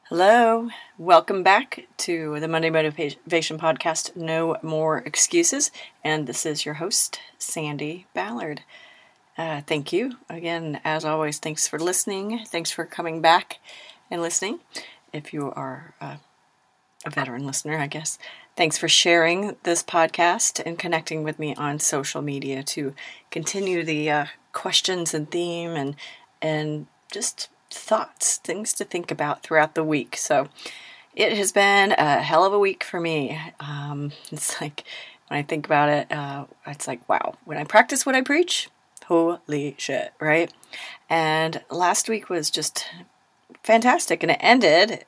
Hello, welcome back to the Monday Motivation Podcast, No More Excuses, and this is your host, Sandi, Ballard. Thank you. Again, as always, thanks for listening. Thanks for coming back and listening. If you are a veteran listener, I guess. Thanks for sharing this podcast and connecting with me on social media to continue the questions and theme and just thoughts, things to think about throughout the week. So it has been a hell of a week for me. It's like, when I think about it, it's like, wow, when I practice what I preach, holy shit, right? And last week was just fantastic, and it ended,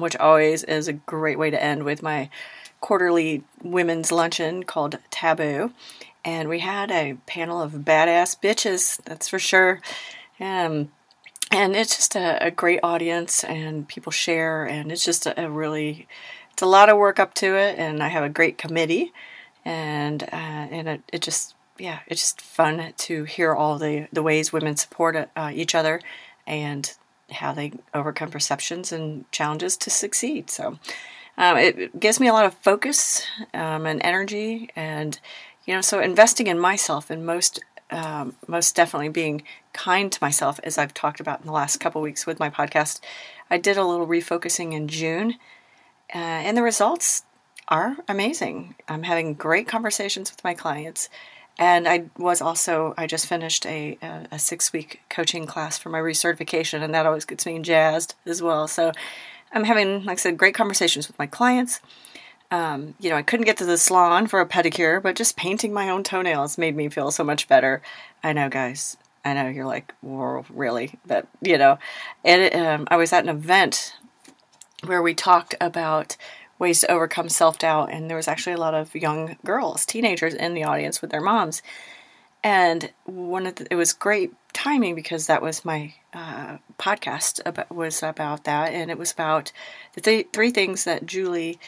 which always is a great way to end, with my quarterly women's luncheon called Taboo. And we had a panel of badass bitches, that's for sure. And it's just a great audience, and people share, and it's just it's a lot of work up to it, and I have a great committee, and it's just fun to hear all the ways women support each other, and how they overcome perceptions and challenges to succeed. So it gives me a lot of focus and energy, and so investing in myself, and most definitely being kind to myself, as I've talked about in the last couple weeks with my podcast. I did a little refocusing in June, and the results are amazing. I'm having great conversations with my clients, and I just finished a 6-week coaching class for my recertification, and that always gets me jazzed as well. So I'm having, like I said, great conversations with my clients. I couldn't get to the salon for a pedicure, but just painting my own toenails made me feel so much better. I know, guys. I know you're like, well, really? But, I was at an event where we talked about ways to overcome self-doubt, and there was actually a lot of young girls, teenagers in the audience with their moms. And it was great timing, because that was my podcast was about that, and it was about the three things that Julie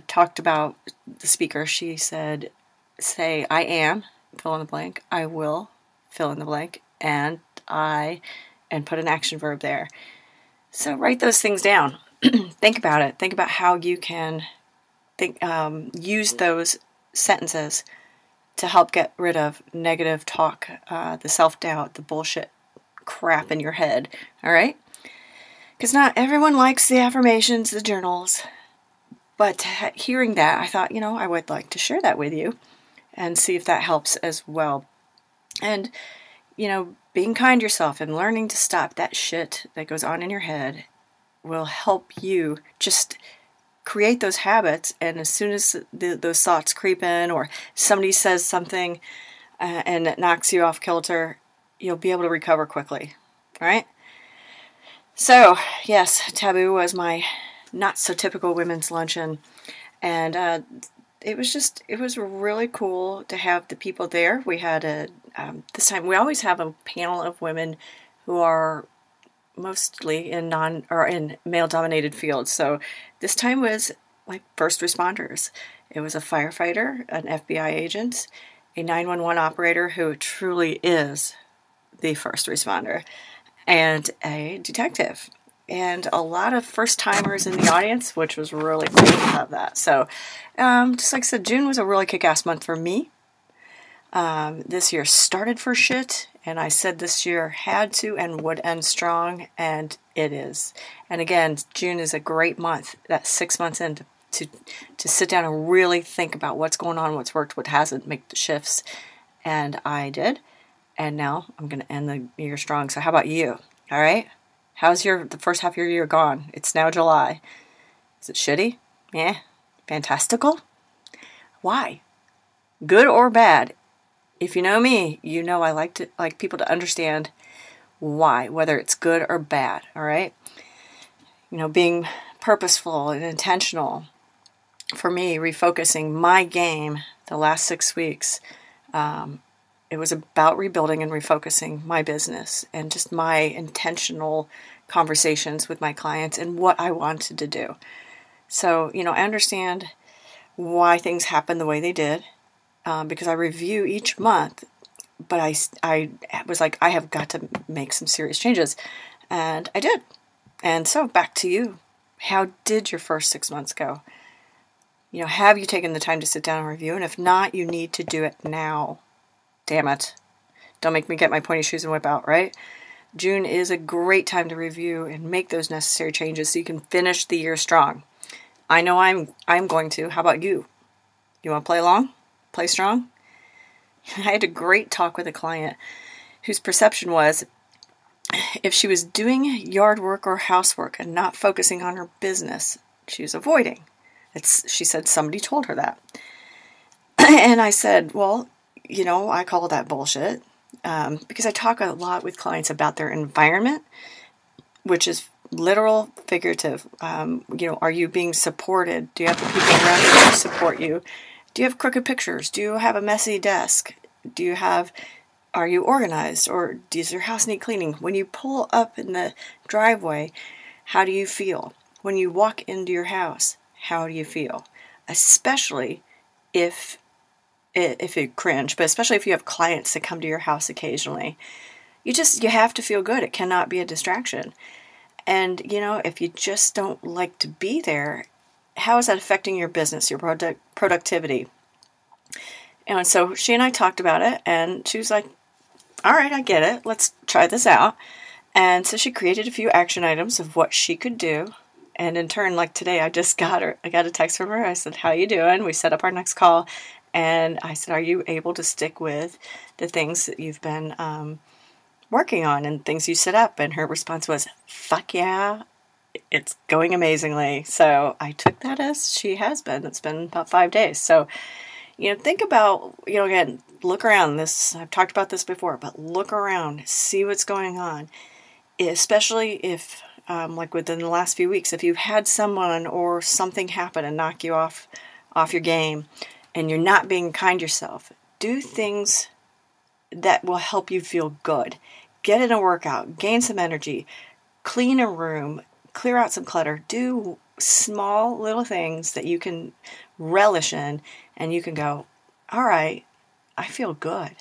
talked about. The speaker, she said, say, I am, fill in the blank, I will, fill in the blank, and put an action verb there. So write those things down. Think about it. Think about how you can use those sentences to help get rid of negative talk, the self-doubt, the bullshit crap in your head. All right? Because not everyone likes the affirmations, the journals. But hearing that, I thought, I would like to share that with you and see if that helps as well. And, being kind to yourself and learning to stop that shit that goes on in your head will help you just create those habits. And as soon as those thoughts creep in, or somebody says something and it knocks you off kilter, you'll be able to recover quickly. All right? So, yes, Taboo was my not so typical women's luncheon, and it was really cool to have the people there. We had this time we always have a panel of women who are mostly in male dominated fields. So this time was like first responders. It was a firefighter, an FBI agent, a 911 operator who truly is the first responder, and a detective. And a lot of first-timers in the audience, which was really cool to have that. So, just like I said, June was a really kick-ass month for me. This year started for shit, and I said this year had to and would end strong, and it is. And again, June is a great month. That's 6 months in to sit down and really think about what's going on, what's worked, what hasn't, make the shifts. And I did. And now I'm going to end the year strong. So how about you? All right? How's the first half of your year gone? It's now July. Is it shitty? Yeah. Fantastical? Why? Good or bad? If you know me, you know I like people to understand why, whether it's good or bad, all right? Being purposeful and intentional. For me, refocusing my game the last 6 weeks, it was about rebuilding and refocusing my business and just my intentional conversations with my clients and what I wanted to do. So, I understand why things happened the way they did, because I review each month, but I was like, I have got to make some serious changes, and I did. And so back to you. How did your first 6 months go? Have you taken the time to sit down and review? And if not, you need to do it now. Damn it. Don't make me get my pointy shoes and whip out, right? June is a great time to review and make those necessary changes so you can finish the year strong. I know I'm going to. How about you? You want to play along? Play strong? I had a great talk with a client whose perception was if she was doing yard work or housework and not focusing on her business, she was avoiding. She said somebody told her that. And I said, well, I call that bullshit. Because I talk a lot with clients about their environment, which is literal, figurative. Are you being supported? Do you have the people around you to support you? Do you have crooked pictures? Do you have a messy desk? Are you organized? Or does your house need cleaning? When you pull up in the driveway, how do you feel? When you walk into your house, how do you feel? Especially if you cringe, but especially if you have clients that come to your house occasionally, you have to feel good. It cannot be a distraction. And, if you just don't like to be there, how is that affecting your business, your productivity? And so she and I talked about it, and she was like, all right, I get it. Let's try this out. And so she created a few action items of what she could do. And in turn, like today, I got a text from her. I said, how you doing? We set up our next call. And I said, are you able to stick with the things that you've been working on and things you set up? And her response was, fuck yeah, it's going amazingly. So I took that as she has been. It's been about 5 days. So, think about, again, look around. I've talked about this before, but look around, see what's going on. Especially if, like within the last few weeks, if you've had someone or something happen and knock you off your game, and you're not being kind to yourself, do things that will help you feel good. Get in a workout, gain some energy, clean a room, clear out some clutter. Do small little things that you can relish in, and you can go, all right, I feel good.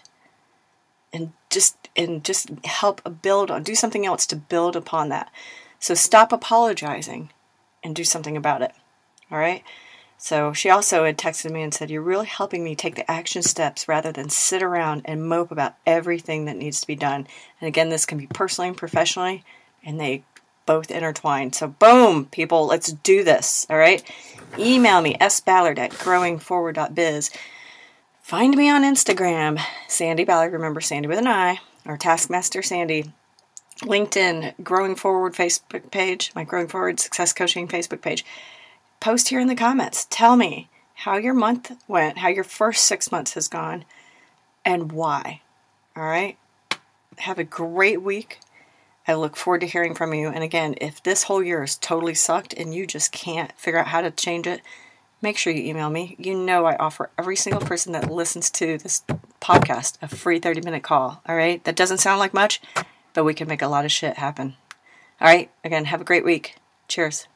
And just help build on, do something else to build upon that. So stop apologizing and do something about it. All right? So she also had texted me and said, you're really helping me take the action steps rather than sit around and mope about everything that needs to be done. And again, this can be personally and professionally, and they both intertwine. So boom, people, let's do this. All right. Email me, sballard@growingforward.biz. Find me on Instagram, Sandi Ballard, remember Sandi with an I, or Taskmaster Sandi. LinkedIn, Growing Forward Facebook page, my Growing Forward Success Coaching Facebook page. Post here in the comments. Tell me how your month went, how your first 6 months has gone, and why. All right? Have a great week. I look forward to hearing from you. And again, if this whole year is totally sucked and you just can't figure out how to change it, make sure you email me. I offer every single person that listens to this podcast a free 30-minute call. All right? That doesn't sound like much, but we can make a lot of shit happen. All right? Again, have a great week. Cheers.